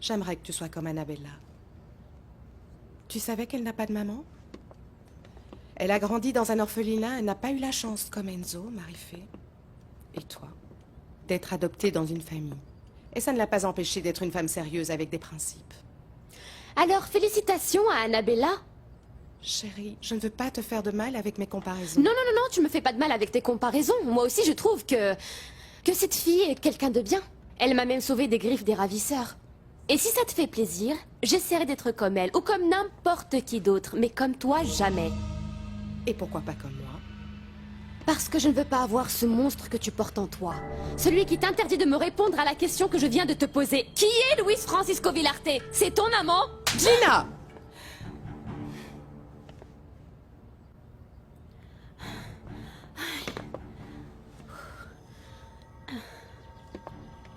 J'aimerais que tu sois comme Annabella. Tu savais qu'elle n'a pas de maman? Elle a grandi dans un orphelinat, elle n'a pas eu la chance, comme Enzo, Marie-Fé. Et toi, d'être adoptée dans une famille. Et ça ne l'a pas empêchée d'être une femme sérieuse avec des principes. Alors, félicitations à Annabella. Chérie, je ne veux pas te faire de mal avec mes comparaisons. Non, non, non, non, tu me fais pas de mal avec tes comparaisons. Moi aussi, je trouve que cette fille est quelqu'un de bien. Elle m'a même sauvé des griffes des ravisseurs. Et si ça te fait plaisir, j'essaierai d'être comme elle, ou comme n'importe qui d'autre, mais comme toi, jamais. Et pourquoi pas comme moi? Parce que je ne veux pas avoir ce monstre que tu portes en toi. Celui qui t'interdit de me répondre à la question que je viens de te poser. Qui est Luis Francisco Villarte? C'est ton amant? Gina!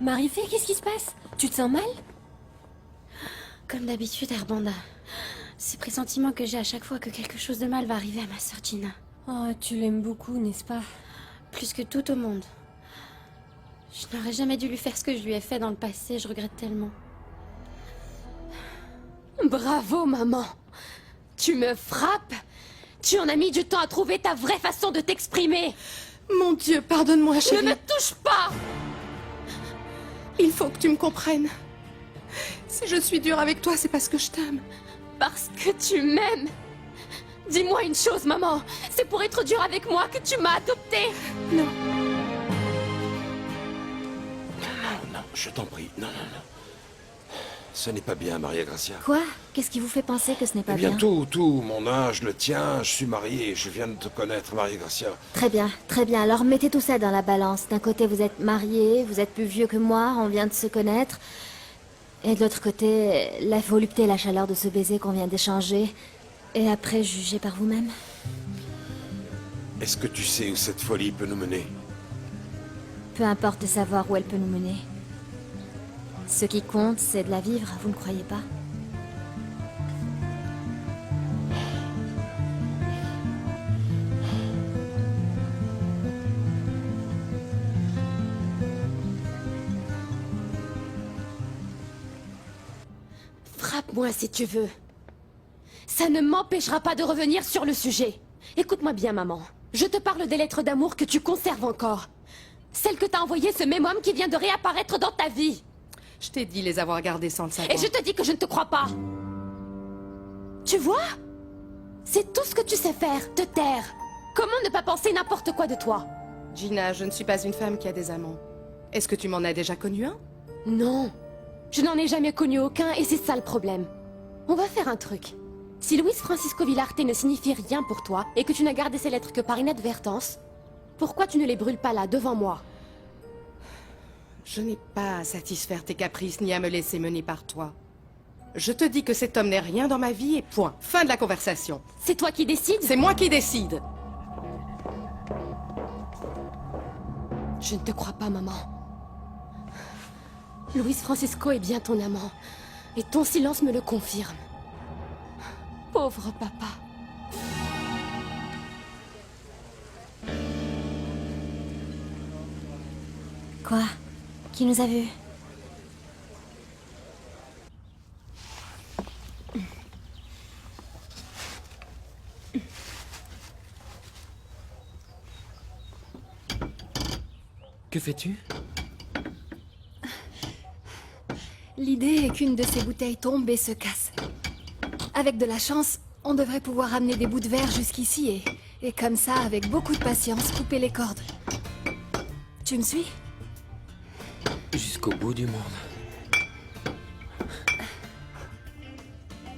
Marie-Fé, qu'est-ce qui se passe? Tu te sens mal? Comme d'habitude, Arbanda. Ces pressentiments que j'ai à chaque fois que quelque chose de mal va arriver à ma sœur Gina. Oh, tu l'aimes beaucoup, n'est-ce pas? Plus que tout au monde. Je n'aurais jamais dû lui faire ce que je lui ai fait dans le passé, je regrette tellement. Bravo, maman. Tu me frappes. Tu en as mis du temps à trouver ta vraie façon de t'exprimer. Mon Dieu, pardonne-moi, chérie. Ne me touche pas. Il faut que tu me comprennes. Si je suis dure avec toi, c'est parce que je t'aime. Parce que tu m'aimes. Dis-moi une chose, maman. C'est pour être dure avec moi que tu m'as adoptée. Non. Non, je t'en prie, non. Ce n'est pas bien, Maria Gracia. Quoi? Qu'est-ce qui vous fait penser que ce n'est pas Eh bien, bien? tout, mon âge, le tien, je suis marié, je viens de te connaître, Maria Gracia. Très bien, très bien. Alors mettez tout ça dans la balance. D'un côté, vous êtes marié, vous êtes plus vieux que moi, on vient de se connaître. Et de l'autre côté, la volupté et la chaleur de ce baiser qu'on vient d'échanger. Et après, jugez par vous-même. Est-ce que tu sais où cette folie peut nous mener? Peu importe de savoir où elle peut nous mener. Ce qui compte, c'est de la vivre, vous ne croyez pas? Frappe-moi si tu veux. Ça ne m'empêchera pas de revenir sur le sujet. Écoute-moi bien, maman. Je te parle des lettres d'amour que tu conserves encore. Celles que t'as envoyées ce même homme qui vient de réapparaître dans ta vie. Je t'ai dit les avoir gardées sans le savoir. Et je te dis que je ne te crois pas. Tu vois? C'est tout ce que tu sais faire, te taire. Comment ne pas penser n'importe quoi de toi? Gina, je ne suis pas une femme qui a des amants. Est-ce que tu m'en as déjà connu un? Non. Je n'en ai jamais connu aucun et c'est ça le problème. On va faire un truc. Si Luis Francisco Villarte ne signifie rien pour toi et que tu n'as gardé ces lettres que par inadvertance, pourquoi tu ne les brûles pas là, devant moi? Je n'ai pas à satisfaire tes caprices ni à me laisser mener par toi. Je te dis que cet homme n'est rien dans ma vie et point. Fin de la conversation. C'est toi qui décides? C'est moi qui décide. Je ne te crois pas, maman. Luis Francisco est bien ton amant. Et ton silence me le confirme. Pauvre papa. Quoi? Qui nous a vus? Que fais-tu? L'idée est qu'une de ces bouteilles tombe et se casse. Avec de la chance, on devrait pouvoir amener des bouts de verre jusqu'ici et comme ça, avec beaucoup de patience, couper les cordes. Tu me suis? Jusqu'au bout du monde.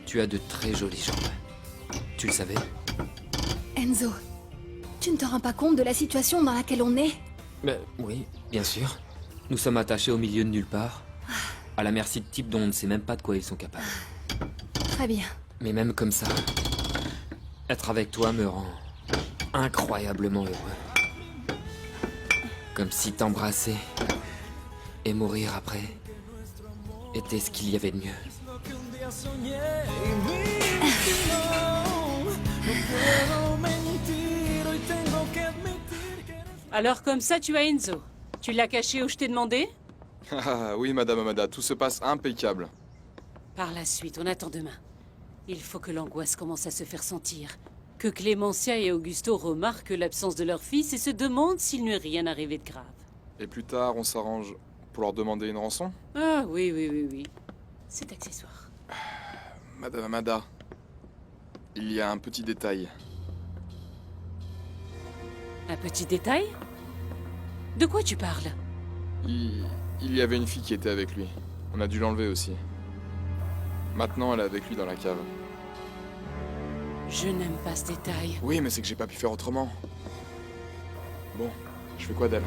Tu as de très jolies jambes. Tu le savais? Enzo, tu ne te rends pas compte de la situation dans laquelle on est? Oui, bien sûr. Nous sommes attachés au milieu de nulle part. À la merci de types dont on ne sait même pas de quoi ils sont capables. Très bien. Mais même comme ça, être avec toi me rend incroyablement heureux. Comme si t'embrasser et mourir après était ce qu'il y avait de mieux. Alors comme ça, tu as Enzo. Tu l'as caché où je t'ai demandé? Ah oui, Madame Amada, tout se passe impeccable. Par la suite, on attend demain. Il faut que l'angoisse commence à se faire sentir. Que Clémentia et Augusto remarquent l'absence de leur fils et se demandent s'il ne est rien arrivé de grave. Et plus tard, on s'arrange pour leur demander une rançon? Ah oui, oui, oui, oui. C'est accessoire. Madame Amada, il y a un petit détail. Un petit détail? De quoi tu parles? Il y avait une fille qui était avec lui. On a dû l'enlever aussi. Maintenant, elle est avec lui dans la cave. Je n'aime pas ce détail. Oui, mais c'est que j'ai pas pu faire autrement. Bon, je fais quoi d'elle?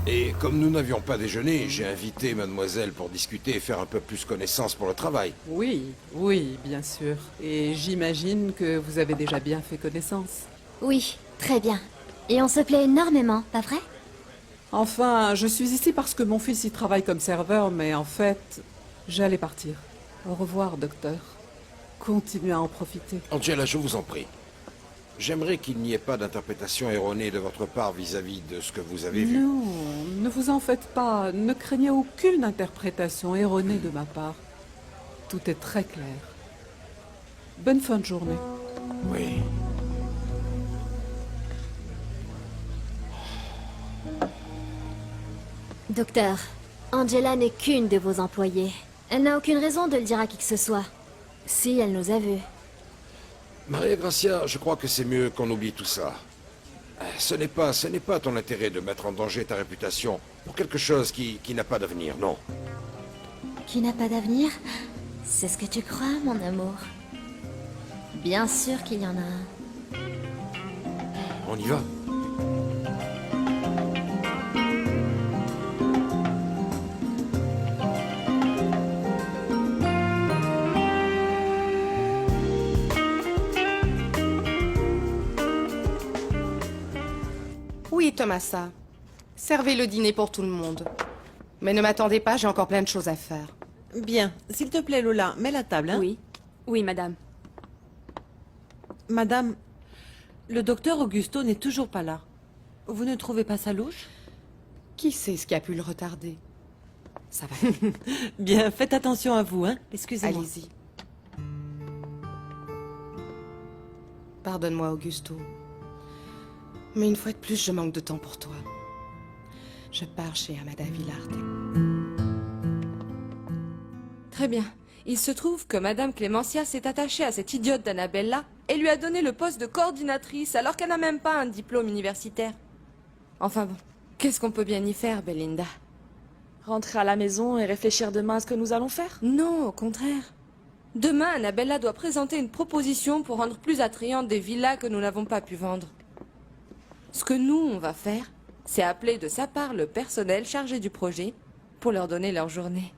Et comme nous n'avions pas déjeuné, j'ai invité mademoiselle pour discuter et faire un peu plus connaissance pour le travail. Oui, oui, bien sûr. Et j'imagine que vous avez déjà bien fait connaissance. Oui, très bien. Et on se plaît énormément, pas vrai? Enfin, je suis ici parce que mon fils y travaille comme serveur, mais en fait, j'allais partir. Au revoir, docteur. Continuez à en profiter. Angela, je vous en prie. J'aimerais qu'il n'y ait pas d'interprétation erronée de votre part vis-à-vis de ce que vous avez vu. Non, ne vous en faites pas. Ne craignez aucune interprétation erronée de ma part. Tout est très clair. Bonne fin de journée. Oui. Docteur, Angela n'est qu'une de vos employées. Elle n'a aucune raison de le dire à qui que ce soit. Si, elle nous a vus. Maria Gracia, je crois que c'est mieux qu'on oublie tout ça. Ce n'est pas ton intérêt de mettre en danger ta réputation pour quelque chose qui n'a pas d'avenir, non. Qui n'a pas d'avenir? C'est ce que tu crois, mon amour. Bien sûr qu'il y en a un. On y va. Oui, Tomasa. Servez le dîner pour tout le monde. Mais ne m'attendez pas, j'ai encore plein de choses à faire. Bien. S'il te plaît, Lola, mets la table, hein? Oui. Oui, madame. Madame, le docteur Augusto n'est toujours pas là. Vous ne trouvez pas ça louche? Qui sait ce qui a pu le retarder? Ça va. Bien, faites attention à vous, hein? Excusez-moi. Allez-y. Pardonne-moi, Augusto. Mais une fois de plus, je manque de temps pour toi. Je pars chez Amada Villarte. Très bien. Il se trouve que Madame Clémentia s'est attachée à cette idiote d'Annabella et lui a donné le poste de coordinatrice alors qu'elle n'a même pas un diplôme universitaire. Enfin bon, qu'est-ce qu'on peut bien y faire, Belinda? Rentrer à la maison et réfléchir demain à ce que nous allons faire? Non, au contraire. Demain, Annabella doit présenter une proposition pour rendre plus attrayantes des villas que nous n'avons pas pu vendre. Ce que nous, on va faire, c'est appeler de sa part le personnel chargé du projet pour leur donner leur journée.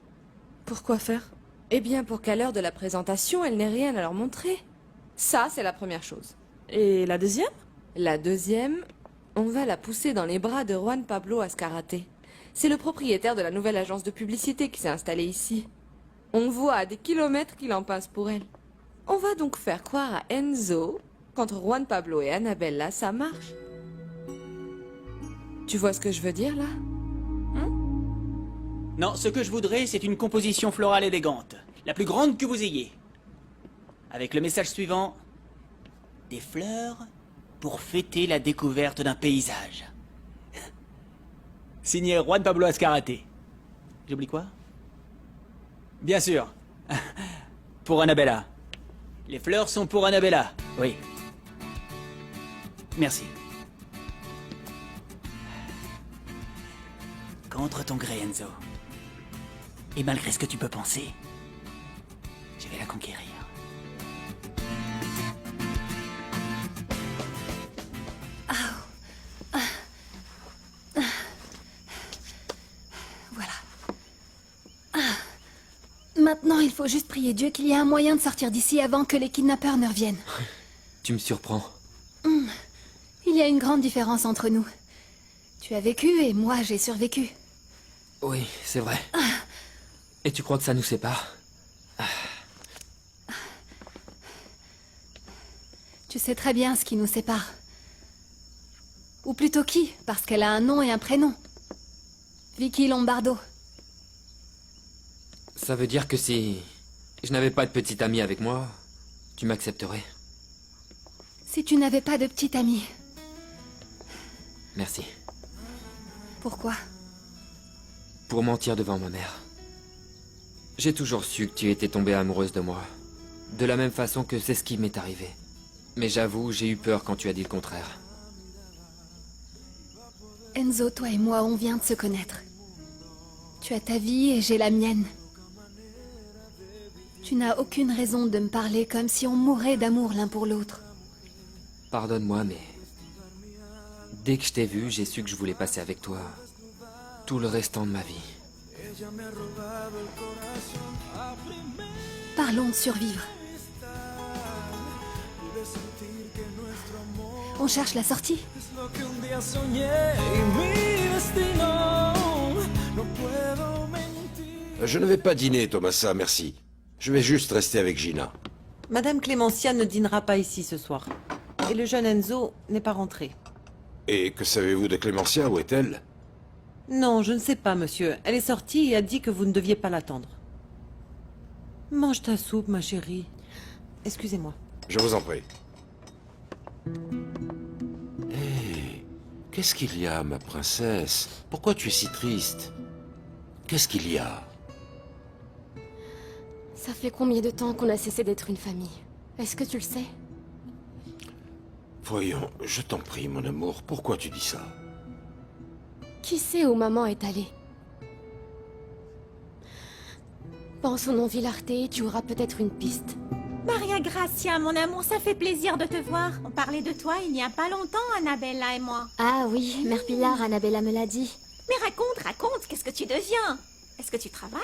Pourquoi faire? Eh bien, pour qu'à l'heure de la présentation, elle n'ait rien à leur montrer. Ça, c'est la première chose. Et la deuxième? La deuxième, on va la pousser dans les bras de Juan Pablo Azcarate. C'est le propriétaire de la nouvelle agence de publicité qui s'est installée ici. On voit à des kilomètres qu'il en pince pour elle. On va donc faire croire à Enzo qu'entre Juan Pablo et Annabella, ça marche. Tu vois ce que je veux dire, là? Non, ce que je voudrais, c'est une composition florale élégante. La plus grande que vous ayez. Avec le message suivant. Des fleurs pour fêter la découverte d'un paysage. Signé Juan Pablo Azcarate. J'oublie quoi? Bien sûr. Pour Annabella. Les fleurs sont pour Annabella. Oui. Merci. Contre ton gré, Enzo. Et malgré ce que tu peux penser, je vais la conquérir. Voilà. Maintenant, il faut juste prier Dieu qu'il y ait un moyen de sortir d'ici avant que les kidnappeurs ne reviennent. Tu me surprends. Il y a une grande différence entre nous. Tu as vécu et moi, j'ai survécu. Oui, c'est vrai. Et tu crois que ça nous sépare? Tu sais très bien ce qui nous sépare. Ou plutôt qui, parce qu'elle a un nom et un prénom. Vicky Lombardo. Ça veut dire que si je n'avais pas de petite amie avec moi, tu m'accepterais. Si tu n'avais pas de petite amie, Merci. pourquoi? Pour mentir devant ma mère. J'ai toujours su que tu étais tombée amoureuse de moi. De la même façon que c'est ce qui m'est arrivé. Mais j'avoue, j'ai eu peur quand tu as dit le contraire. Enzo, toi et moi, on vient de se connaître. Tu as ta vie et j'ai la mienne. Tu n'as aucune raison de me parler comme si on mourait d'amour l'un pour l'autre. Pardonne-moi, mais... Dès que je t'ai vu, j'ai su que je voulais passer avec toi tout le restant de ma vie. Parlons de survivre. On cherche la sortie. Je ne vais pas dîner, Tomasa, merci. Je vais juste rester avec Gina. Madame Clémentia ne dînera pas ici ce soir. Et le jeune Enzo n'est pas rentré. Et que savez-vous de Clémentia? Où est-elle? Non, je ne sais pas, monsieur. Elle est sortie et a dit que vous ne deviez pas l'attendre. Mange ta soupe, ma chérie. Excusez-moi. Je vous en prie. Hé, qu'est-ce qu'il y a, ma princesse? Pourquoi tu es si triste? Qu'est-ce qu'il y a? Ça fait combien de temps qu'on a cessé d'être une famille? Est-ce que tu le sais? Voyons, je t'en prie, mon amour, pourquoi tu dis ça? Qui sait où maman est allée? Pense au nom Villarté, tu auras peut-être une piste. Maria Gracia, mon amour, ça fait plaisir de te voir. On parlait de toi il n'y a pas longtemps, Annabella et moi. Ah oui, Mère Pilar, Annabella me l'a dit. Mais raconte, qu'est-ce que tu deviens? Est-ce que tu travailles?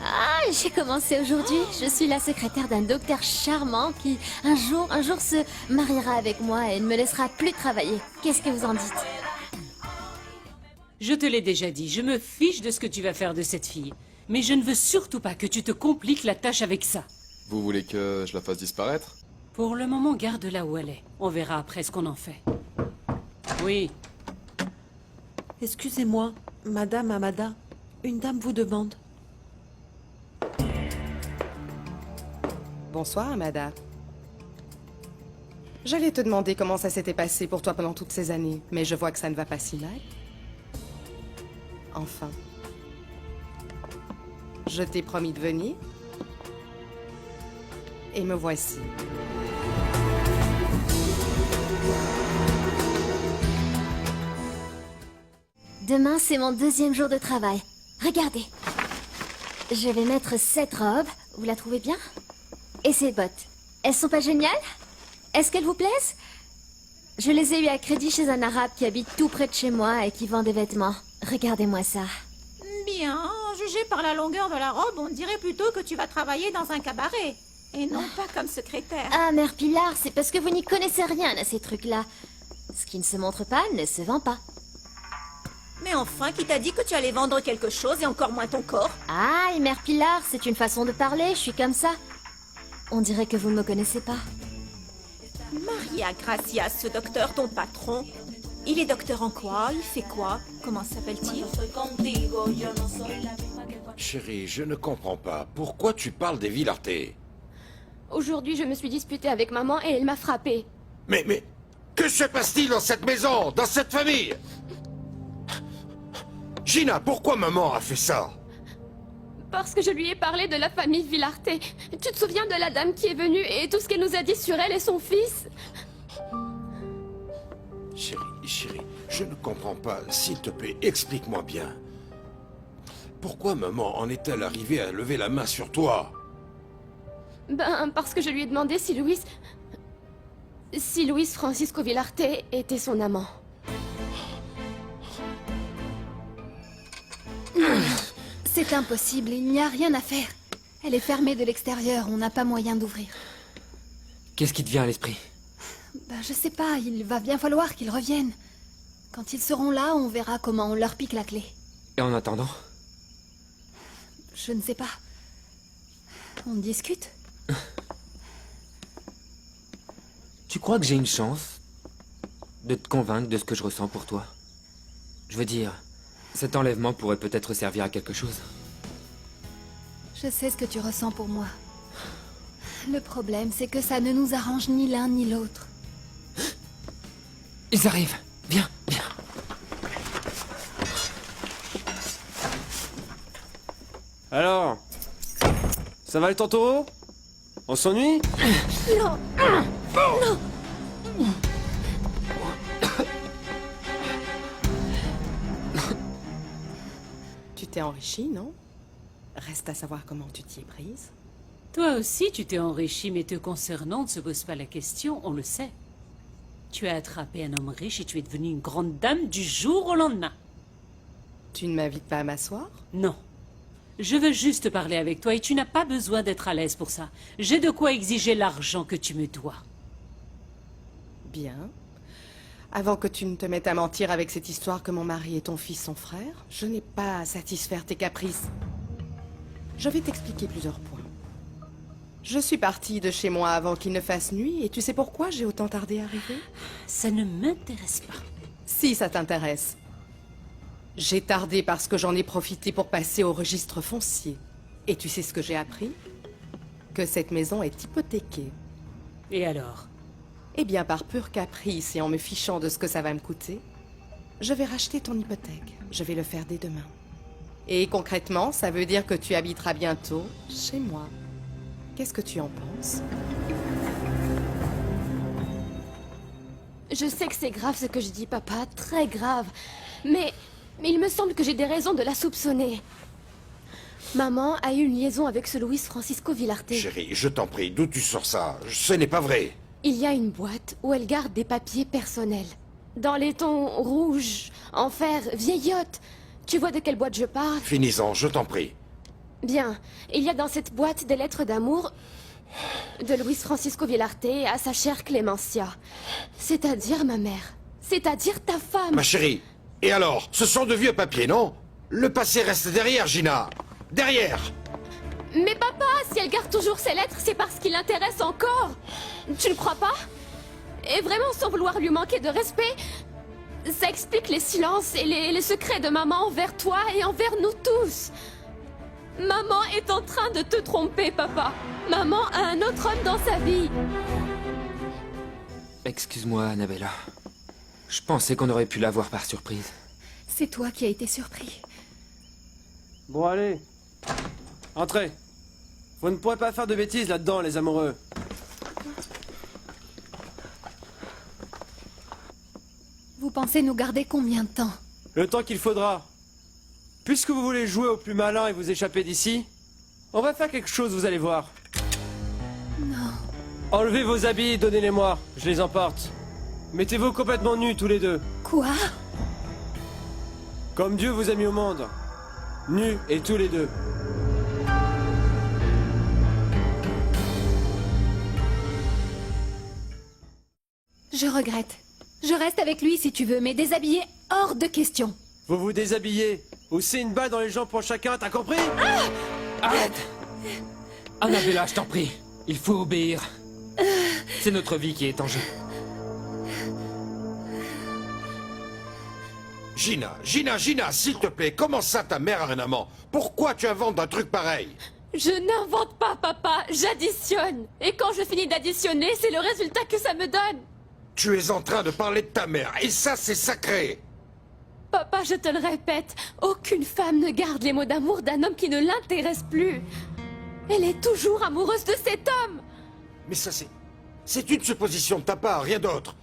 Ah, j'ai commencé aujourd'hui. Je suis la secrétaire d'un docteur charmant qui, un jour se mariera avec moi et ne me laissera plus travailler. Qu'est-ce que vous en dites? Je te l'ai déjà dit, je me fiche de ce que tu vas faire de cette fille. Mais je ne veux surtout pas que tu te compliques la tâche avec ça. Vous voulez que je la fasse disparaître? Pour le moment, garde-la où elle est. On verra après ce qu'on en fait. Oui. Excusez-moi, Madame Amada. Une dame vous demande. Bonsoir, Amada. J'allais te demander comment ça s'était passé pour toi pendant toutes ces années, mais je vois que ça ne va pas si mal. Enfin. Je t'ai promis de venir. Et me voici. Demain, c'est mon 2e jour de travail. Regardez. Je vais mettre cette robe. Vous la trouvez bien? Et ces bottes. Elles sont pas géniales? Est-ce qu'elles vous plaisent? Je les ai eues à crédit chez un arabe qui habite tout près de chez moi et qui vend des vêtements. Regardez-moi ça. Bien, jugé par la longueur de la robe, on dirait plutôt que tu vas travailler dans un cabaret. Et non pas comme secrétaire. Ah, Mère Pilar, c'est parce que vous n'y connaissez rien à ces trucs-là. Ce qui ne se montre pas ne se vend pas. Mais enfin, qui t'a dit que tu allais vendre quelque chose et encore moins ton corps? Ah, et Mère Pilar, c'est une façon de parler, je suis comme ça. On dirait que vous ne me connaissez pas. Maria Gracia, ce docteur, ton patron. Il est docteur en quoi? Il fait quoi? Comment s'appelle-t-il? Chérie, je ne comprends pas. Pourquoi tu parles des Villarté? Aujourd'hui, je me suis disputée avec maman et elle m'a frappée. Mais, que se passe-t-il dans cette maison, dans cette famille? Gina, pourquoi maman a fait ça? Parce que je lui ai parlé de la famille Villarté. Tu te souviens de la dame qui est venue et tout ce qu'elle nous a dit sur elle et son fils? Chérie, je ne comprends pas. S'il te plaît, explique-moi bien. Pourquoi maman en est-elle arrivée à lever la main sur toi? Ben, parce que je lui ai demandé si Luis Francisco Villarté était son amant. C'est impossible, il n'y a rien à faire. Elle est fermée de l'extérieur, on n'a pas moyen d'ouvrir. Qu'est-ce qui te vient à l'esprit? Ben, je sais pas, il va bien falloir qu'ils reviennent. Quand ils seront là, on verra comment on leur pique la clé. Et en attendant? Je ne sais pas. On discute? Tu crois que j'ai une chance de te convaincre de ce que je ressens pour toi? Je veux dire, cet enlèvement pourrait peut-être servir à quelque chose. Je sais ce que tu ressens pour moi. Le problème, c'est que ça ne nous arrange ni l'un ni l'autre. Ils arrivent. Viens, viens. Alors, ça va le tantôt? On s'ennuie? Non. Non. Tu t'es enrichi, non? Reste à savoir comment tu t'y es prise. Toi aussi, tu t'es enrichi, mais te concernant, ne se pose pas la question, on le sait. Tu as attrapé un homme riche et tu es devenue une grande dame du jour au lendemain. Tu ne m'invites pas à m'asseoir? Non. Je veux juste parler avec toi et tu n'as pas besoin d'être à l'aise pour ça. J'ai de quoi exiger l'argent que tu me dois. Bien. Avant que tu ne te mettes à mentir avec cette histoire que mon mari et ton fils sont frères, je n'ai pas à satisfaire tes caprices. Je vais t'expliquer plusieurs points. Je suis partie de chez moi avant qu'il ne fasse nuit, et tu sais pourquoi j'ai autant tardé à arriver? Ça ne m'intéresse pas. Si ça t'intéresse. J'ai tardé parce que j'en ai profité pour passer au registre foncier. Et tu sais ce que j'ai appris? Que cette maison est hypothéquée. Et alors? Eh bien, par pur caprice et en me fichant de ce que ça va me coûter, je vais racheter ton hypothèque. Je vais le faire dès demain. Et concrètement, ça veut dire que tu habiteras bientôt chez moi. Qu'est-ce que tu en penses? Je sais que c'est grave ce que je dis, papa, très grave. Mais il me semble que j'ai des raisons de la soupçonner. Maman a eu une liaison avec ce Luis Francisco Villarte. Chérie, je t'en prie, d'où tu sors ça? Ce n'est pas vrai. Il y a une boîte où elle garde des papiers personnels. Dans les tons rouges, en fer, vieillotte. Tu vois de quelle boîte je parle? Finis-en, je t'en prie. Bien. Il y a dans cette boîte des lettres d'amour de Luis Francisco Villarte à sa chère Clémencia. C'est-à-dire ma mère. C'est-à-dire ta femme. Ma chérie, et alors? Ce sont de vieux papiers, non? Le passé reste derrière, Gina. Derrière! Mais papa, si elle garde toujours ces lettres, c'est parce qu'il l'intéresse encore. Tu ne crois pas? Et vraiment, sans vouloir lui manquer de respect, ça explique les silences et les secrets de maman envers toi et envers nous tous. Maman est en train de te tromper, papa. Maman a un autre homme dans sa vie. Excuse-moi, Annabella. Je pensais qu'on aurait pu la voir par surprise. C'est toi qui as été surpris. Bon, allez. Entrez. Vous ne pourrez pas faire de bêtises là-dedans, les amoureux. Vous pensez nous garder combien de temps? Le temps qu'il faudra. Puisque vous voulez jouer au plus malin et vous échapper d'ici, on va faire quelque chose, vous allez voir. Non. Enlevez vos habits, donnez-les-moi, je les emporte. Mettez-vous complètement nus tous les deux. Quoi? Comme Dieu vous a mis au monde. Nus et tous les deux. Je regrette. Je reste avec lui si tu veux, mais déshabillé hors de question. Vous vous déshabillez, ou c'est une balle dans les jambes pour chacun, t'as compris? Arrête! Annabella, je t'en prie. Il faut obéir. C'est notre vie qui est en jeu. Gina, s'il te plaît, comment ça ta mère a un amant? Pourquoi tu inventes un truc pareil? Je n'invente pas, papa, j'additionne. Et quand je finis d'additionner, c'est le résultat que ça me donne. Tu es en train de parler de ta mère, et ça c'est sacré. Papa, je te le répète, aucune femme ne garde les mots d'amour d'un homme qui ne l'intéresse plus. Elle est toujours amoureuse de cet homme. Mais ça c'est une supposition de ta part, rien d'autre.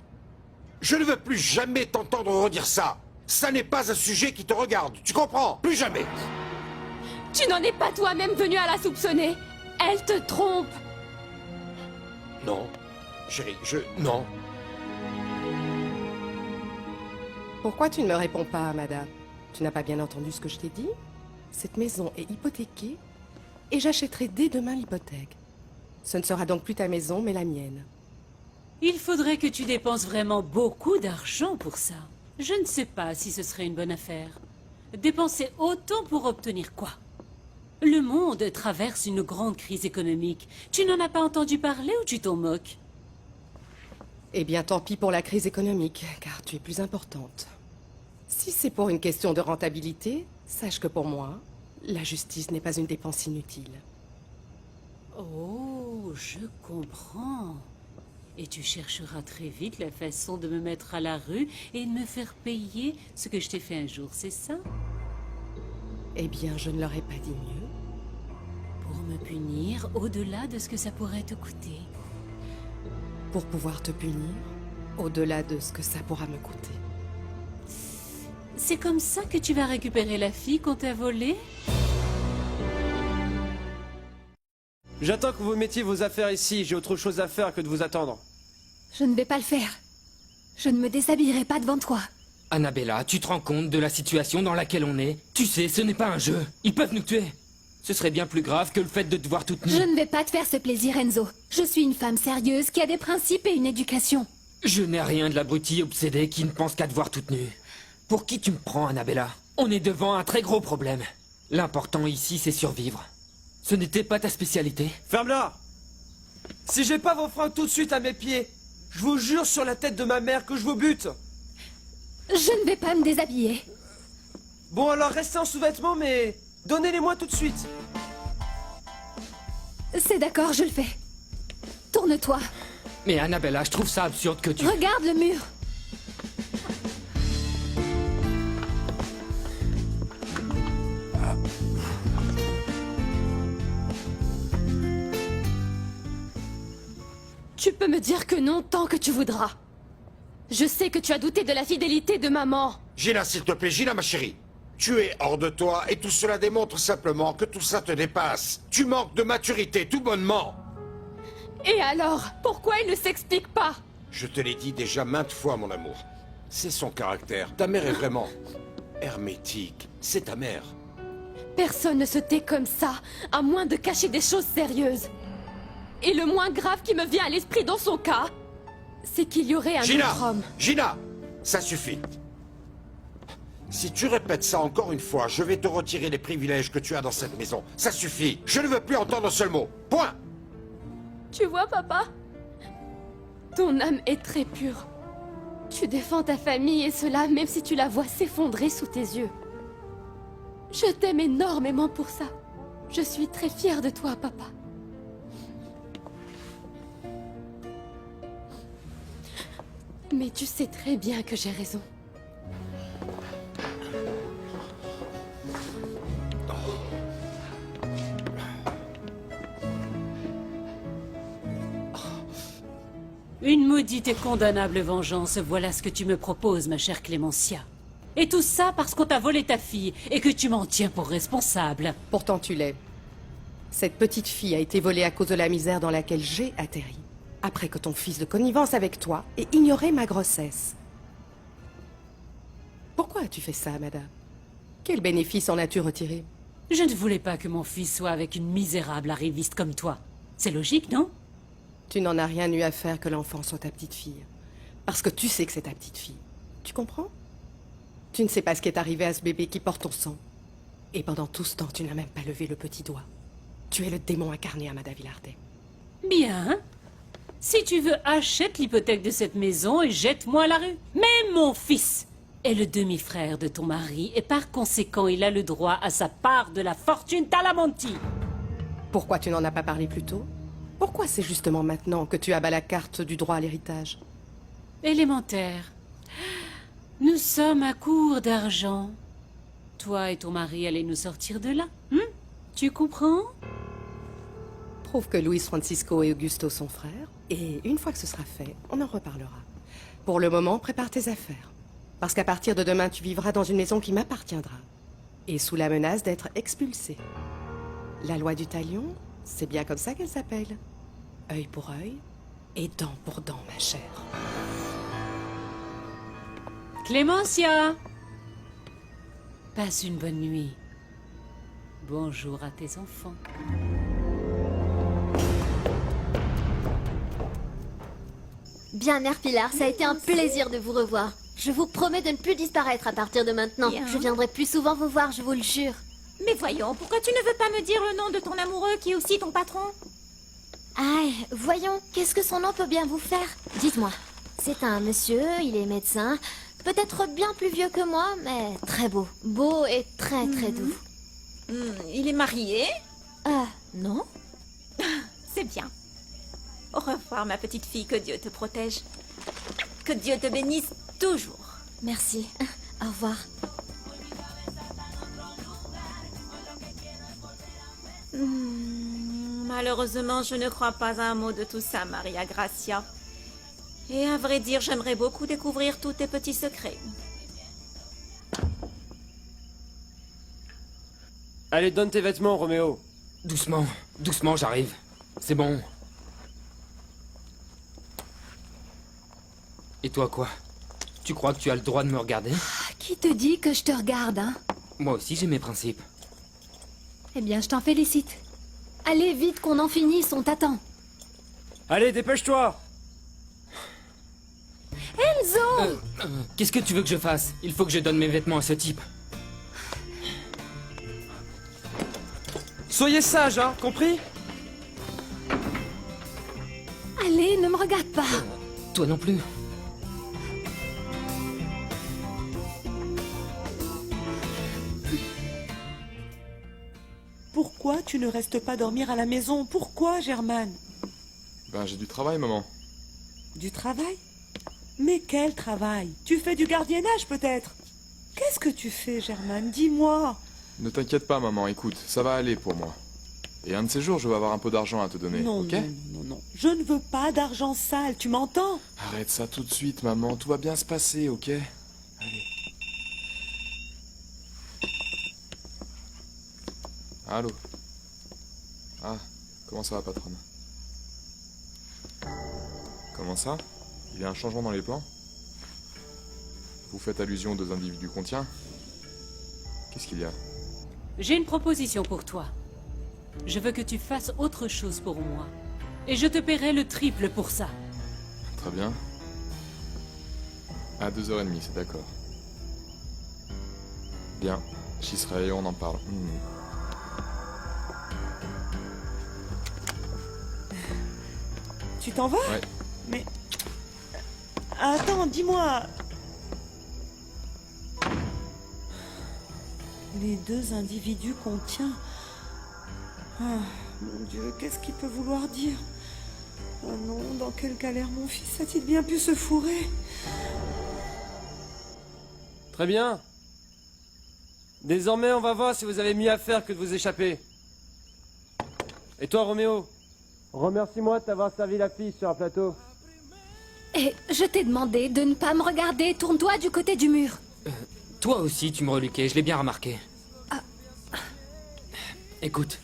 Je ne veux plus jamais t'entendre redire ça. Ça n'est pas un sujet qui te regarde, tu comprends? Plus jamais. Tu n'en es pas toi-même venu à la soupçonner. Elle te trompe. Non, chérie, non. Pourquoi tu ne me réponds pas, madame? Tu n'as pas bien entendu ce que je t'ai dit? Cette maison est hypothéquée et j'achèterai dès demain l'hypothèque. Ce ne sera donc plus ta maison, mais la mienne. Il faudrait que tu dépenses vraiment beaucoup d'argent pour ça. Je ne sais pas si ce serait une bonne affaire. Dépenser autant pour obtenir quoi? Le monde traverse une grande crise économique. Tu n'en as pas entendu parler ou tu t'en moques? Eh bien, tant pis pour la crise économique, car tu es plus importante. Si c'est pour une question de rentabilité, sache que pour moi, La justice n'est pas une dépense inutile. Oh, je comprends. Et tu chercheras très vite la façon de me mettre à la rue et de me faire payer ce que je t'ai fait un jour, c'est ça? Eh bien, je ne leur ai pas dit mieux. Pour me punir au-delà de ce que ça pourrait te coûter. Pour pouvoir te punir, au-delà de ce que ça pourra me coûter. C'est comme ça que tu vas récupérer la fille qu'on t'a volée? J'attends que vous mettiez vos affaires ici, j'ai autre chose à faire que de vous attendre. Je ne vais pas le faire. Je ne me déshabillerai pas devant toi. Annabella, tu te rends compte de la situation dans laquelle on est? Tu sais, ce n'est pas un jeu. Ils peuvent nous tuer. Ce serait bien plus grave que le fait de te voir toute nue. Je ne vais pas te faire ce plaisir, Enzo. Je suis une femme sérieuse qui a des principes et une éducation. Je n'ai rien de l'abruti obsédé qui ne pense qu'à te voir toute nue. Pour qui tu me prends, Annabella? On est devant un très gros problème. L'important ici, c'est survivre. Ce n'était pas ta spécialité. Ferme-la! Si j'ai pas vos fringues tout de suite à mes pieds, je vous jure sur la tête de ma mère que je vous bute! Je ne vais pas me déshabiller. Bon alors restez en sous-vêtements, mais donnez-les-moi tout de suite. C'est d'accord, je le fais. Tourne-toi. Mais Annabella, je trouve ça absurde que tu... Regarde le mur. Tu peux me dire que non tant que tu voudras. Je sais que tu as douté de la fidélité de maman. Gina, s'il te plaît, Gina, ma chérie. Tu es hors de toi et tout cela démontre simplement que tout ça te dépasse. Tu manques de maturité, tout bonnement. Et alors, pourquoi il ne s'explique pas? Je te l'ai dit déjà maintes fois, mon amour. C'est son caractère. Ta mère est vraiment hermétique. C'est ta mère. Personne ne se tait comme ça, à moins de cacher des choses sérieuses. Et le moins grave qui me vient à l'esprit dans son cas, c'est qu'il y aurait un autre homme. Gina, ça suffit. Si tu répètes ça encore une fois, je vais te retirer les privilèges que tu as dans cette maison. Ça suffit. Je ne veux plus entendre un seul mot. Point. Tu vois, papa? Ton âme est très pure. Tu défends ta famille et cela même si tu la vois s'effondrer sous tes yeux. Je t'aime énormément pour ça. Je suis très fière de toi, papa. Mais tu sais très bien que j'ai raison. Une maudite et condamnable vengeance, voilà ce que tu me proposes, ma chère Clémentia. Et tout ça parce qu'on t'a volé ta fille et que tu m'en tiens pour responsable. Pourtant tu l'es. Cette petite fille a été volée à cause de la misère dans laquelle j'ai atterri. Après que ton fils de connivence avec toi ait ignoré ma grossesse. Pourquoi as-tu fait ça, madame? Quel bénéfice en as-tu retiré? Je ne voulais pas que mon fils soit avec une misérable arriviste comme toi. C'est logique, non? Tu n'en as rien eu à faire que l'enfant soit ta petite fille. Parce que tu sais que c'est ta petite fille. Tu comprends? Tu ne sais pas ce qui est arrivé à ce bébé qui porte ton sang. Et pendant tout ce temps, tu n'as même pas levé le petit doigt. Tu es le démon incarné, Amada Villardet. Bien. Si tu veux, achète l'hypothèque de cette maison et jette-moi à la rue. Mais mon fils est le demi-frère de ton mari et par conséquent, il a le droit à sa part de la fortune Talamonti. Pourquoi tu n'en as pas parlé plus tôt? Pourquoi c'est justement maintenant que tu abats la carte du droit à l'héritage? Élémentaire. Nous sommes à court d'argent. Toi et ton mari allez nous sortir de là. Tu comprends? Prouve que Luis Francisco et Augusto sont frères, et une fois que ce sera fait, on en reparlera. Pour le moment, prépare tes affaires. Parce qu'à partir de demain, tu vivras dans une maison qui m'appartiendra. Et sous la menace d'être expulsé. La loi du talion, c'est bien comme ça qu'elle s'appelle. Œil pour œil et dent pour dent, ma chère. Clémentia! Passe une bonne nuit. Bonjour à tes enfants. Bien, Mère Pilar, ça a été un plaisir de vous revoir. Je vous promets de ne plus disparaître à partir de maintenant. Bien. Je viendrai plus souvent vous voir, je vous le jure. Mais voyons, pourquoi tu ne veux pas me dire le nom de ton amoureux qui est aussi ton patron? Ah, voyons, qu'est-ce que son nom peut bien vous faire? Dites-moi. C'est un monsieur, il est médecin, peut-être bien plus vieux que moi, mais très beau. Beau et très très doux. Il est marié? Ah, non? C'est bien. Au revoir, ma petite fille. Que Dieu te protège. Que Dieu te bénisse toujours. Merci. Au revoir. Malheureusement, je ne crois pas à un mot de tout ça, Maria Gracia. Et à vrai dire, j'aimerais beaucoup découvrir tous tes petits secrets. Allez, donne tes vêtements, Roméo. Doucement, doucement, j'arrive. C'est bon. Et toi, quoi? Tu crois que tu as le droit de me regarder? Qui te dit que je te regarde, hein? Moi aussi, j'ai mes principes. Eh bien, je t'en félicite. Allez, vite, qu'on en finisse, on t'attend. Allez, dépêche-toi. Enzo! Qu'est-ce que tu veux que je fasse? Il faut que je donne mes vêtements à ce type. Soyez sage, hein, compris? Allez, ne me regarde pas. Toi non plus. Pourquoi tu ne restes pas dormir à la maison? Pourquoi, Germaine? Ben, j'ai du travail, maman. Du travail? Mais quel travail? Tu fais du gardiennage, peut-être? Qu'est-ce que tu fais, Germaine? Dis-moi. Ne t'inquiète pas, maman, écoute, ça va aller pour moi. Et un de ces jours, je vais avoir un peu d'argent à te donner, Non, ok? non. Je ne veux pas d'argent sale, tu m'entends? Arrête ça tout de suite, maman, tout va bien se passer, ok? Allez. Allô? Ah, comment ça va, patronne? Comment ça? Il y a un changement dans les plans? Vous faites allusion aux deux individus qu'on tient? Qu'est-ce qu'il y a? J'ai une proposition pour toi. Je veux que tu fasses autre chose pour moi. Et je te paierai le triple pour ça. Très bien. À 2h30, c'est d'accord. Bien, j'y serai et on en parle. Tu t'en vas? Ouais. Mais... Attends, dis-moi... Les deux individus qu'on tient... Ah, mon Dieu, qu'est-ce qu'il peut vouloir dire? Oh non, dans quelle galère mon fils a-t-il bien pu se fourrer? Très bien. Désormais, on va voir si vous avez mieux à faire que de vous échapper. Et toi, Roméo? Remercie-moi de t'avoir servi la fille sur un plateau. Et je t'ai demandé de ne pas me regarder. Tourne-toi du côté du mur. Toi aussi, tu me reluquais, je l'ai bien remarqué. Écoute,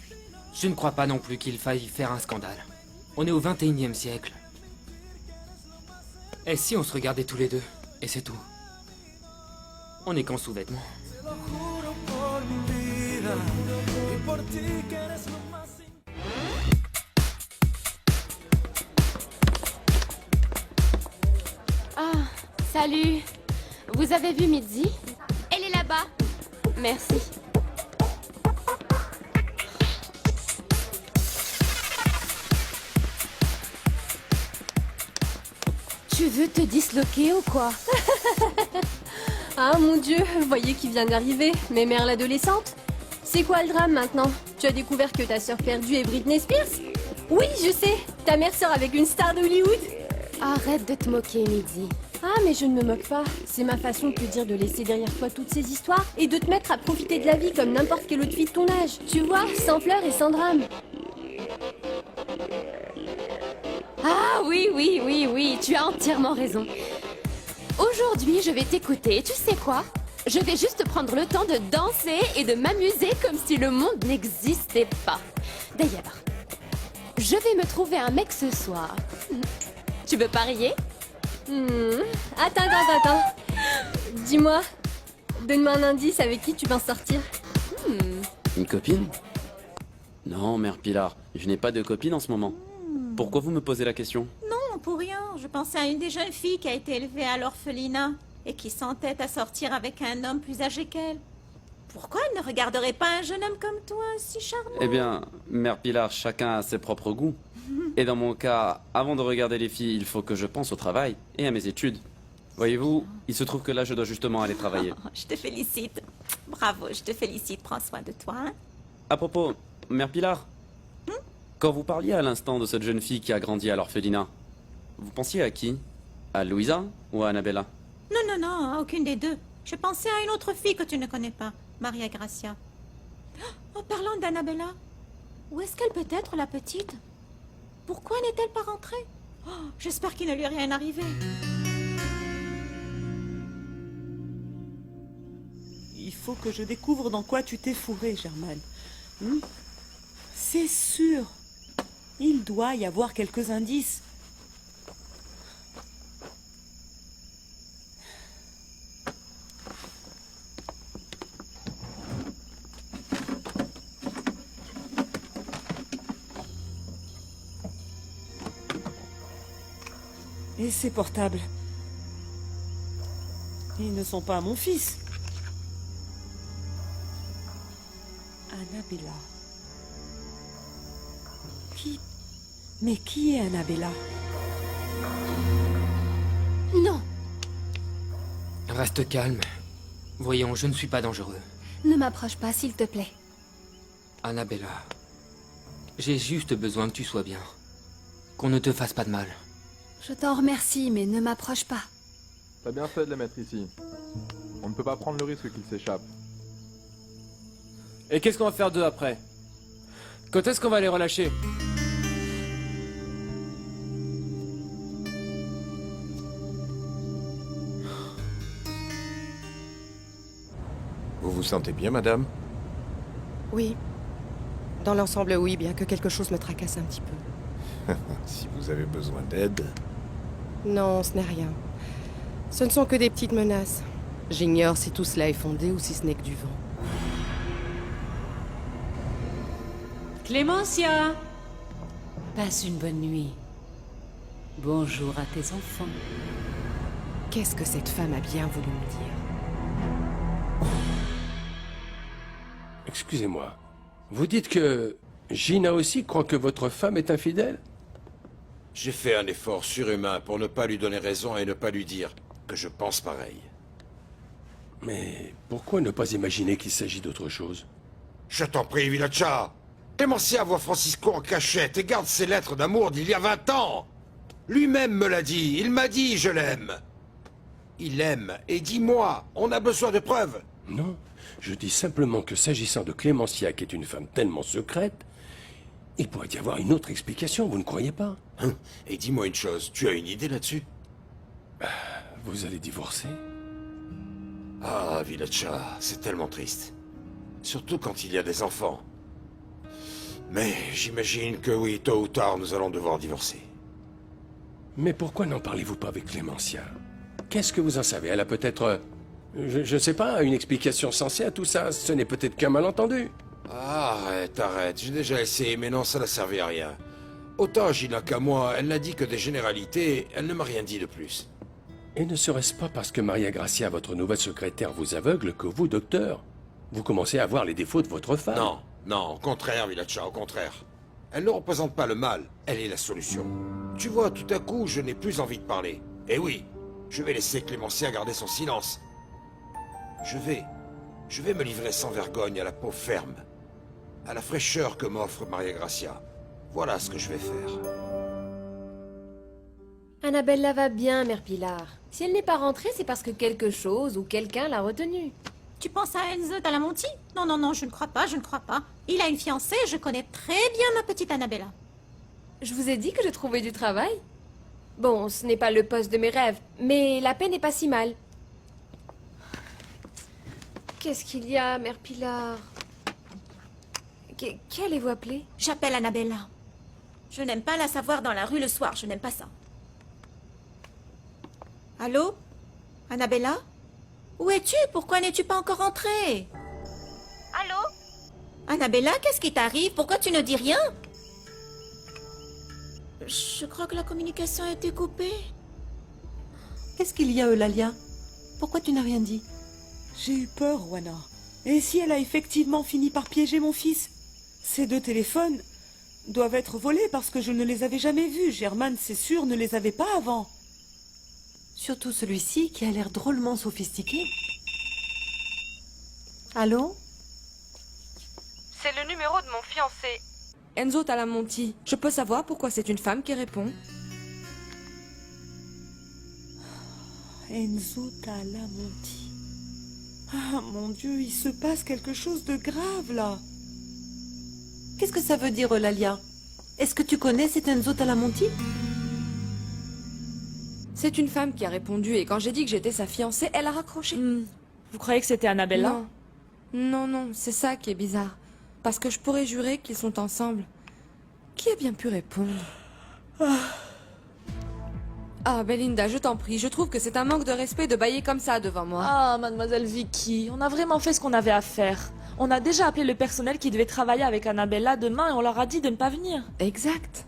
je ne crois pas non plus qu'il faille faire un scandale. On est au 21e siècle. Et si on se regardait tous les deux, et c'est tout? On est qu'en sous-vêtements. Ah, salut. Vous avez vu Mitzi? Elle est là-bas. Merci. Tu veux te disloquer ou quoi? Ah mon Dieu, voyez qui vient d'arriver. Mais mère l'adolescente? C'est quoi le drame maintenant? Tu as découvert que ta sœur perdue est Britney Spears? Oui, je sais. Ta mère sort avec une star d'Hollywood. Arrête de te moquer, Mitzi. Ah, mais je ne me moque pas. C'est ma façon de te dire de laisser derrière toi toutes ces histoires et de te mettre à profiter de la vie comme n'importe quelle autre fille de ton âge. Tu vois, sans pleurs et sans drame. Ah oui, tu as entièrement raison. Aujourd'hui, je vais t'écouter. Tu sais quoi? Je vais juste prendre le temps de danser et de m'amuser comme si le monde n'existait pas. D'ailleurs, je vais me trouver un mec ce soir. Tu veux parier? Attends. Dis-moi, donne-moi un indice avec qui tu vas en sortir. Une copine? Non, mère Pilar, je n'ai pas de copine en ce moment. Pourquoi vous me posez la question? Non, pour rien. Je pensais à une des jeunes filles qui a été élevée à l'orphelinat et qui s'entête à sortir avec un homme plus âgé qu'elle. Pourquoi elle ne regarderait pas un jeune homme comme toi, si charmant? Eh bien, mère Pilar, chacun a ses propres goûts. Et dans mon cas, avant de regarder les filles, il faut que je pense au travail et à mes études. Voyez-vous, il se trouve que là, je dois justement aller travailler. Je te félicite. Bravo, je te félicite. Prends soin de toi. Hein? À propos, Mère Pilar, quand vous parliez à l'instant de cette jeune fille qui a grandi à l'orphelinat, vous pensiez à qui? À Louisa ou à Annabella? Non, non, non, aucune des deux. Je pensais à une autre fille que tu ne connais pas, Maria Gracia. En parlant d'Annabella, où est-ce qu'elle peut être, la petite? Pourquoi n'est-elle pas rentrée? Oh, j'espère qu'il ne lui est rien arrivé. Il faut que je découvre dans quoi tu t'es fourré, Germaine. C'est sûr. Il doit y avoir quelques indices. Et ces portables? Ils ne sont pas à mon fils. Annabella. Mais qui est Annabella? Non, Reste calme. Voyons, je ne suis pas dangereux. Ne m'approche pas, s'il te plaît. Annabella, j'ai juste besoin que tu sois bien. Qu'on ne te fasse pas de mal. Je t'en remercie, mais ne m'approche pas. T'as bien fait de les mettre ici. On ne peut pas prendre le risque qu'ils s'échappent. Et qu'est-ce qu'on va faire d'eux après? Quand est-ce qu'on va les relâcher? Vous vous sentez bien, madame? Oui. Dans l'ensemble, oui, bien que quelque chose me tracasse un petit peu. Si vous avez besoin d'aide... Non, ce n'est rien. Ce ne sont que des petites menaces. J'ignore si tout cela est fondé ou si ce n'est que du vent. Clémentia, passe une bonne nuit. Bonjour à tes enfants. Qu'est-ce que cette femme a bien voulu me dire? Excusez-moi. Vous dites que Gina aussi croit que votre femme est infidèle? J'ai fait un effort surhumain pour ne pas lui donner raison et ne pas lui dire que je pense pareil. Mais pourquoi ne pas imaginer qu'il s'agit d'autre chose? Je t'en prie, Villacha. Clémentia voit Francisco en cachette et garde ses lettres d'amour d'il y a 20 ans. Lui-même me l'a dit, il m'a dit « je l'aime ». Il aime, et dis-moi, on a besoin de preuves. Non, je dis simplement que s'agissant de Clémentia, qui est une femme tellement secrète, il pourrait y avoir une autre explication, vous ne croyez pas? Et dis-moi une chose, tu as une idée là-dessus? Vous allez divorcer? Ah, Villacha, c'est tellement triste. Surtout quand il y a des enfants. Mais j'imagine que oui, tôt ou tard, nous allons devoir divorcer. Mais pourquoi n'en parlez-vous pas avec Clémentia? Qu'est-ce que vous en savez? Elle a peut-être... je ne sais pas, une explication sensée à tout ça. Ce n'est peut-être qu'un malentendu. Arrête, arrête. J'ai déjà essayé, mais non, ça n'a servi à rien. Autant Gina qu'à moi, elle n'a dit que des généralités, elle ne m'a rien dit de plus. Et ne serait-ce pas parce que Maria Gracia, votre nouvelle secrétaire, vous aveugle que vous, docteur, vous commencez à voir les défauts de votre femme? Non, non, au contraire, Villacha, au contraire. Elle ne représente pas le mal, elle est la solution. Tu vois, tout à coup, je n'ai plus envie de parler. Et oui, je vais laisser Clémentia garder son silence. Je vais me livrer sans vergogne à la peau ferme, à la fraîcheur que m'offre Maria Gracia. Voilà ce que je vais faire. Annabella va bien, Mère Pilar. Si elle n'est pas rentrée, c'est parce que quelque chose ou quelqu'un l'a retenue. Tu penses à Enzo Dalamonti? Non, non, non, je ne crois pas, je ne crois pas. Il a une fiancée, je connais très bien ma petite Annabella. Je vous ai dit que je trouvais du travail. Bon, ce n'est pas le poste de mes rêves, mais la paix n'est pas si mal. Qu'est-ce qu'il y a, Mère Pilar? Qu'allez-vous appeler? J'appelle Annabella. Je n'aime pas la savoir dans la rue le soir, je n'aime pas ça. Allô? Annabella? Où es-tu? Pourquoi n'es-tu pas encore rentrée? Allô? Annabella, qu'est-ce qui t'arrive? Pourquoi tu ne dis rien? Je crois que la communication a été coupée. Qu'est-ce qu'il y a, Eulalia? Pourquoi tu n'as rien dit? J'ai eu peur, Juana. Et si elle a effectivement fini par piéger mon fils? Ces deux téléphones doivent être volés parce que je ne les avais jamais vus. Germaine, c'est sûr, ne les avait pas avant. Surtout celui-ci qui a l'air drôlement sophistiqué. Allô? C'est le numéro de mon fiancé. Enzo Talamonti. Je peux savoir pourquoi c'est une femme qui répond? Enzo Talamonti. Ah mon Dieu, il se passe quelque chose de grave là. Qu'est-ce que ça veut dire, Eulalia? Est-ce que tu connais cet Enzo Talamonti? C'est une femme qui a répondu et quand j'ai dit que j'étais sa fiancée, elle a raccroché. Vous croyez que c'était Annabella? Non. Non, non, c'est ça qui est bizarre. Parce que je pourrais jurer qu'ils sont ensemble. Qui a bien pu répondre? Ah, Belinda, je t'en prie, je trouve que c'est un manque de respect de bâiller comme ça devant moi. Ah, mademoiselle Vicky, on a vraiment fait ce qu'on avait à faire. On a déjà appelé le personnel qui devait travailler avec Annabella demain et on leur a dit de ne pas venir. Exact.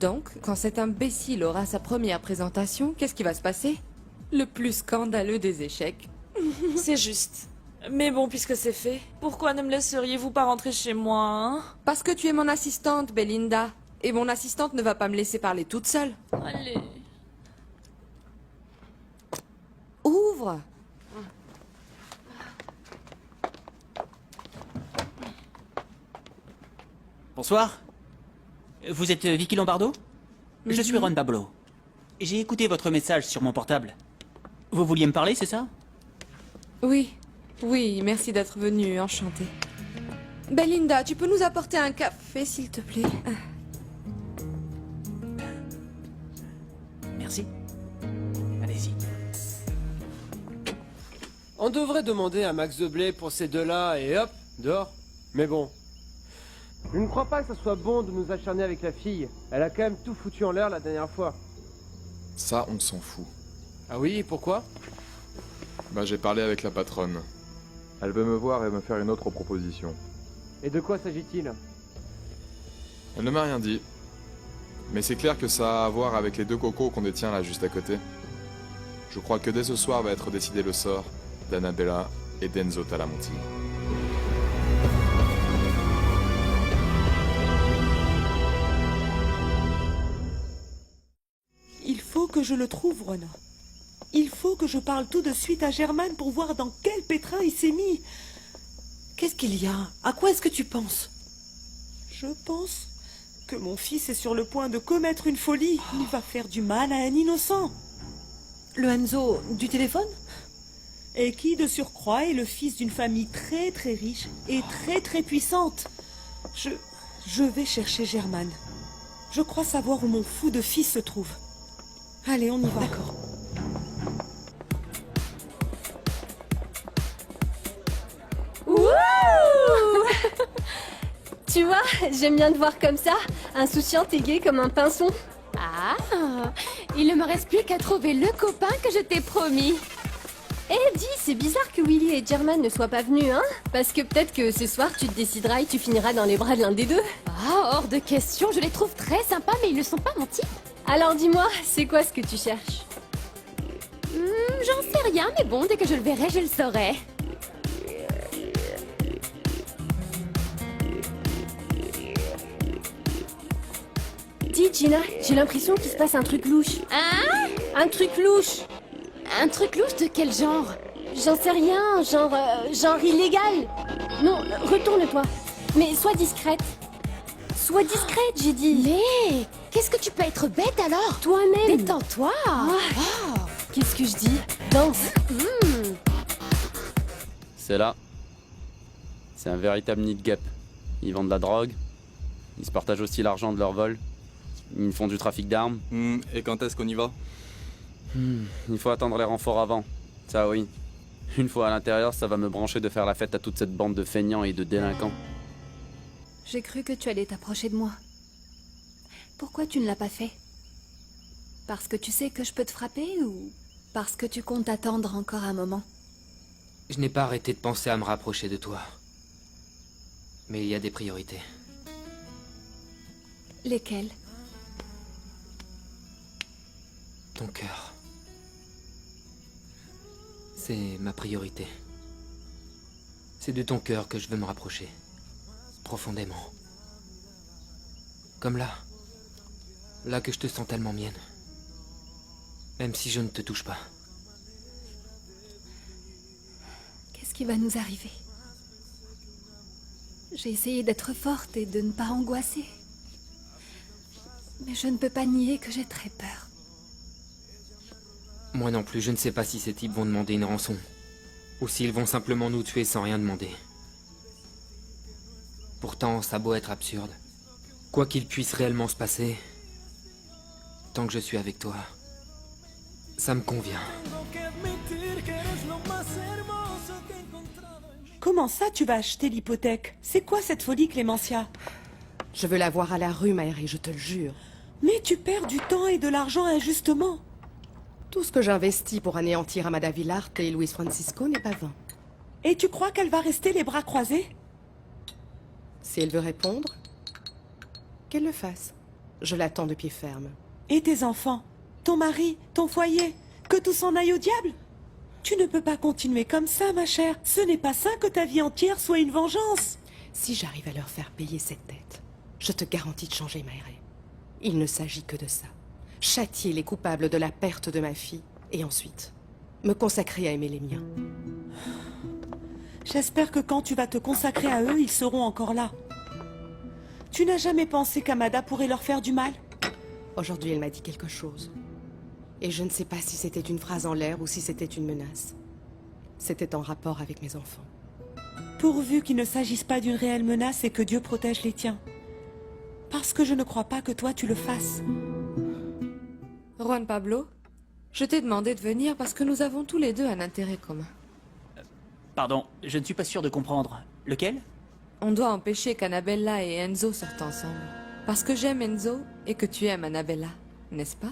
Donc, quand cet imbécile aura sa première présentation, qu'est-ce qui va se passer? Le plus scandaleux des échecs. C'est juste. Mais bon, puisque c'est fait, pourquoi ne me laisseriez-vous pas rentrer chez moi, hein? Parce que tu es mon assistante, Belinda. Et mon assistante ne va pas me laisser parler toute seule. Allez. Ouvre! Bonsoir. Vous êtes Vicky Lombardo? Je suis Ron Pablo. J'ai écouté votre message sur mon portable. Vous vouliez me parler, c'est ça? Oui. Oui, merci d'être venue, enchantée. Belinda, tu peux nous apporter un café, s'il te plaît? Merci. Allez-y. On devrait demander un max de blé pour ces deux-là et hop, dehors. Mais bon. Je ne crois pas que ce soit bon de nous acharner avec la fille. Elle a quand même tout foutu en l'air la dernière fois. Ça, on s'en fout. Ah oui, pourquoi? Bah, j'ai parlé avec la patronne. Elle veut me voir et me faire une autre proposition. Et de quoi s'agit-il? Elle ne m'a rien dit. Mais c'est clair que ça a à voir avec les deux cocos qu'on détient là juste à côté. Je crois que dès ce soir va être décidé le sort d'Annabella et d'Enzo Talamonti. Il faut que je le trouve, Rona. Il faut que je parle tout de suite à Germaine pour voir dans quel pétrin il s'est mis. Qu'est-ce qu'il y a? À quoi est-ce que tu penses? Je pense que mon fils est sur le point de commettre une folie. Il va faire du mal à un innocent. Le Enzo du téléphone? Et qui, de surcroît, est le fils d'une famille très très riche et très très puissante. Je vais chercher Germaine. Je crois savoir où mon fou de fils se trouve. Allez, on y va. D'accord. Tu vois, j'aime bien te voir comme ça, insouciante et gaie comme un pinson. Ah, il ne me reste plus qu'à trouver le copain que je t'ai promis. Eh, dis, c'est bizarre que Willy et German ne soient pas venus, hein? Parce que peut-être que ce soir, tu te décideras et tu finiras dans les bras de l'un des deux. Ah, hors de question, je les trouve très sympas, mais ils ne sont pas mon type. Alors dis-moi, c'est quoi ce que tu cherches? J'en sais rien, mais bon, dès que je le verrai, je le saurai. Dis, Gina, j'ai l'impression qu'il se passe un truc louche. Hein? Un truc louche. Un truc louche de quel genre? J'en sais rien, genre illégal. Non, retourne-toi. Mais sois discrète. Sois discrète, j'ai dit. Mais qu'est-ce que tu peux être bête alors? Toi-même. Détends-toi. Qu'est-ce que je dis? Danse. C'est là. C'est un véritable nid de guêpes. Ils vendent de la drogue. Ils se partagent aussi l'argent de leur vol. Ils font du trafic d'armes. Et quand est-ce qu'on y va? Il faut attendre les renforts avant. Ça oui. Une fois à l'intérieur, ça va me brancher de faire la fête à toute cette bande de feignants et de délinquants. J'ai cru que tu allais t'approcher de moi. Pourquoi tu ne l'as pas fait? Parce que tu sais que je peux te frapper ou parce que tu comptes attendre encore un moment? Je n'ai pas arrêté de penser à me rapprocher de toi. Mais il y a des priorités. Lesquelles? Ton cœur. C'est ma priorité. C'est de ton cœur que je veux me rapprocher. Profondément. Comme là. Là que je te sens tellement mienne. Même si je ne te touche pas. Qu'est-ce qui va nous arriver? J'ai essayé d'être forte et de ne pas angoisser. Mais je ne peux pas nier que j'ai très peur. Moi non plus, je ne sais pas si ces types vont demander une rançon. Ou s'ils vont simplement nous tuer sans rien demander. Pourtant, ça a beau être absurde. Quoi qu'il puisse réellement se passer, tant que je suis avec toi, ça me convient. Comment ça, tu vas acheter l'hypothèque? C'est quoi cette folie, Clémentia? Je veux la voir à la rue, Maëri, je te le jure. Mais tu perds du temps et de l'argent injustement. Tout ce que j'investis pour anéantir Amada Villarte et Luis Francisco n'est pas vain. Et tu crois qu'elle va rester les bras croisés? Si elle veut répondre, qu'elle le fasse. Je l'attends de pied ferme. Et tes enfants? Ton mari? Ton foyer? Que tout s'en aille au diable? Tu ne peux pas continuer comme ça, ma chère. Ce n'est pas sain que ta vie entière soit une vengeance. Si j'arrive à leur faire payer cette dette, je te garantis de changer, Maëri. Il ne s'agit que de ça. Châtier les coupables de la perte de ma fille, et ensuite, me consacrer à aimer les miens. J'espère que quand tu vas te consacrer à eux, ils seront encore là. Tu n'as jamais pensé qu'Amada pourrait leur faire du mal? Aujourd'hui, elle m'a dit quelque chose. Et je ne sais pas si c'était une phrase en l'air ou si c'était une menace. C'était en rapport avec mes enfants. Pourvu qu'il ne s'agisse pas d'une réelle menace et que Dieu protège les tiens. Parce que je ne crois pas que toi tu le fasses. Juan Pablo, je t'ai demandé de venir parce que nous avons tous les deux un intérêt commun. Pardon, je ne suis pas sûr de comprendre. Lequel? On doit empêcher qu'Annabella et Enzo sortent ensemble. Parce que j'aime Enzo et que tu aimes Annabella, n'est-ce pas?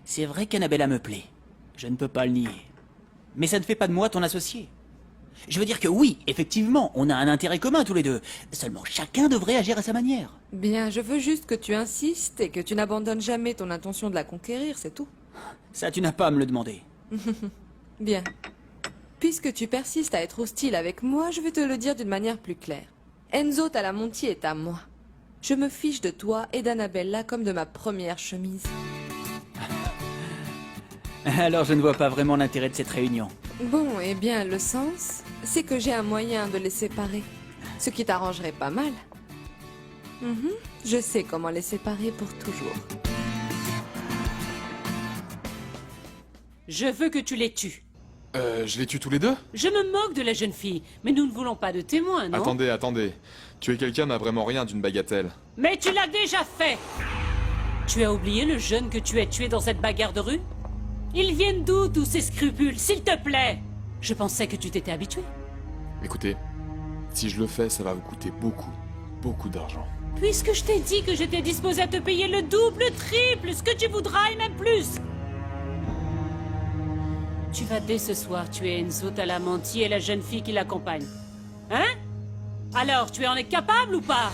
C'est vrai qu'Annabella me plaît. Je ne peux pas le nier. Mais ça ne fait pas de moi ton associé. Je veux dire que oui, effectivement, on a un intérêt commun tous les deux. Seulement chacun devrait agir à sa manière. Bien, je veux juste que tu insistes et que tu n'abandonnes jamais ton intention de la conquérir, c'est tout. Ça, tu n'as pas à me le demander. Bien. Puisque tu persistes à être hostile avec moi, je vais te le dire d'une manière plus claire. Enzo Talamonti est à moi. Je me fiche de toi et d'Annabella comme de ma première chemise. Alors je ne vois pas vraiment l'intérêt de cette réunion. Bon, eh bien, le sens, c'est que j'ai un moyen de les séparer. Ce qui t'arrangerait pas mal. Je sais comment les séparer pour toujours. Je veux que tu les tues. Je les tue tous les deux? Je me moque de la jeune fille, mais nous ne voulons pas de témoins, non? Attendez. Tuer quelqu'un n'a vraiment rien d'une bagatelle. Mais tu l'as déjà fait! Tu as oublié le jeune que tu as tué dans cette bagarre de rue? Ils viennent d'où, tous ces scrupules, s'il te plaît? Je pensais que tu t'étais habitué. Écoutez, si je le fais, ça va vous coûter beaucoup d'argent. Puisque je t'ai dit que j'étais disposée à te payer le double, le triple, ce que tu voudras et même plus. Tu vas dès ce soir tuer Enzo Talamonti et la jeune fille qui l'accompagne. Hein? Alors, tu en es capable ou pas?